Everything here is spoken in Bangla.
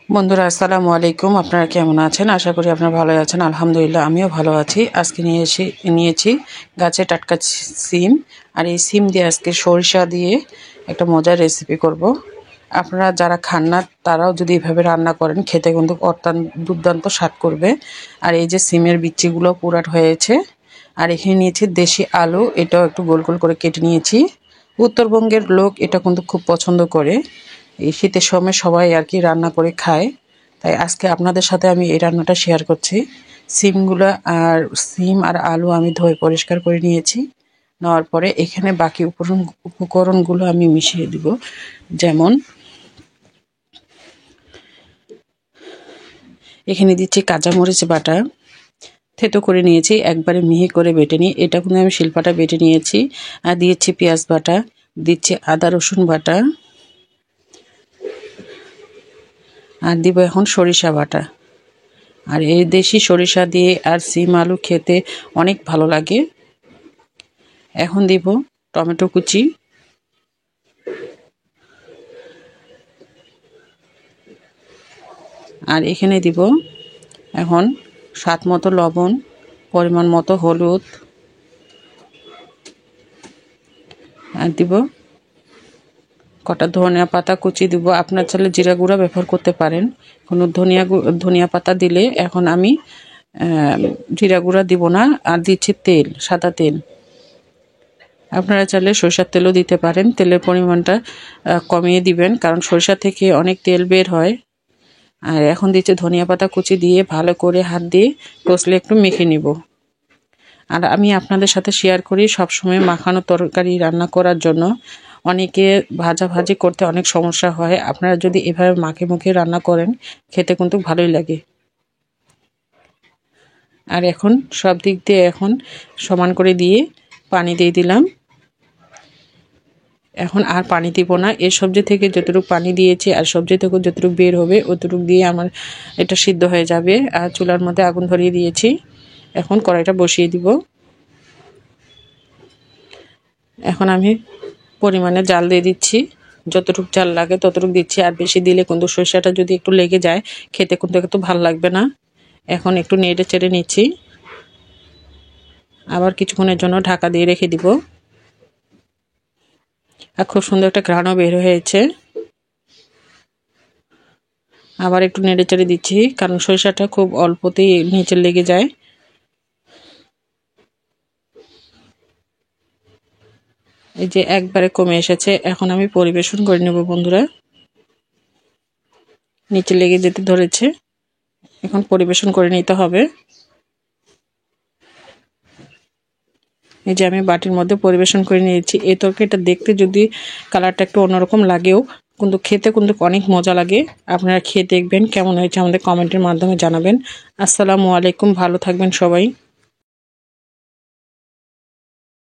বন্ধুরা আসসালামু আলাইকুম। আপনারা কেমন আছেন? আশা করি আপনারা ভালো আছেন। আলহামদুলিল্লাহ আমিও ভালো আছি। আজকে নিয়েছি গাছে টাটকা সিম, আর এই সিম দিয়ে আজকে সরিষা দিয়ে একটা মজার রেসিপি করব। আপনারা যারা খান না তারাও যদি এভাবে রান্না করেন খেতে কিন্তু অত্যন্ত দুর্দান্ত স্বাদ করবে। আর এই যে সিমের বিচিগুলো পুরাট হয়েছে। আর এখানে নিয়েছি দেশি আলু, এটাও একটু গোল গোল করে কেটে নিয়েছি। উত্তরবঙ্গের লোক এটা কিন্তু খুব পছন্দ করে। এই শীতের সময় সবাই আর কি রান্না করে খায়। তাই আজকে আপনাদের সাথে আমি এই রান্নাটা শেয়ার করছি। সিম আর আলু আমি ধুয়ে পরিষ্কার করে নিয়েছি। নেওয়ার পরে এখানে বাকি উপকরণগুলো আমি মিশিয়ে দিব। যেমন এখানে দিচ্ছি কাঁচামরিচ বাটা, থেতো করে নিয়েছি, একবারে মিহি করে বেটে নিই। এটা কিন্তু আমি শিলপাটা বেটে নিয়েছি। আর দিয়েছি পেঁয়াজ বাটা, দিচ্ছি আদা রসুন বাটা, আর দিব এখন সরিষা বাটা। আর এই দেশি সরিষা দিয়ে আর সিম আলু খেতে অনেক ভালো লাগে। এখন দিব টমেটো কুচি, আর এখানে দিব এখন স্বাদ মতো লবণ, পরিমাণ মতো হলুদ, আর দিব কটা ধনিয়া পাতা কুচি দিব। আপনার চাইলে জিরা গুঁড়া ব্যবহার করতে পারেন। কোনো ধনিয়া পাতা দিলে এখন আমি জিরা গুঁড়া দিব না। আর দিচ্ছি তেল, সাদা তেল। আপনারা চাইলে সরিষার তেলও দিতে পারেন। তেলের পরিমাণটা কমিয়ে দিবেন, কারণ সরিষা থেকে অনেক তেল বের হয়। আর এখন দিচ্ছি ধনিয়া পাতা কুচি দিয়ে ভালো করে হাত দিয়ে কষলে একটু মেখে নিব। আর আমি আপনাদের সাথে শেয়ার করি সবসময় মাখানো তরকারি রান্না করার জন্য অনেকে ভাজাভাজি করতে অনেক সমস্যা হয়। আপনারা যদি এভাবে মাখে মুখে রান্না করেন খেতে কিন্তু ভালোই লাগে। আর এখন সব দিক দিয়ে এখন সমান করে দিয়ে পানি দিয়ে দিলাম। এখন আর পানি দিব না। এই সবজি থেকে যতটুকু পানি দিয়েছি আর সবজি থেকে যতটুকু বের হবে অতটুকু দিয়ে আমার এটা সিদ্ধ হয়ে যাবে। আর চুলার মধ্যে আগুন ধরিয়ে দিয়েছি। এখন কড়াইটা বসিয়ে দিব। এখন আমি পরিমাণে জাল দিয়ে দিচ্ছি। যতটুকু জাল লাগে ততটুকু দিচ্ছি। আর বেশি দিলে কিন্তু সরিষাটা যদি একটু লেগে যায় খেতে কিন্তু একটু ভালো লাগবে না। এখন একটু নেড়ে চেড়ে নিচ্ছি। আবার কিছুক্ষণের জন্য ঢাকা দিয়ে রেখে দিব। আর খুব সুন্দর একটা ঘ্রাণও বের হয়েছে। আবার একটু নেড়ে চেড়ে দিচ্ছি, কারণ সরিষাটা খুব অল্পতেই নিচে লেগে যায়। এই যে একবারে কমে এসেছে। এখন আমি পরিবেশন করে নেব বন্ধুরা। নিচে লেগে যেতে ধরেছে, এখন পরিবেশন করে নিতে হবে। এই যে আমি বাটির মধ্যে পরিবেশন করে নিয়েছি। এই তরকারিটা দেখতে যদি কালারটা একটু অন্যরকম লাগেও কিন্তু খেতে কিন্তু অনেক মজা লাগে। আপনারা খেয়ে দেখবেন কেমন হয়েছে, আমাদের কমেন্টের মাধ্যমে জানাবেন। আসসালামু আলাইকুম, ভালো থাকবেন সবাই।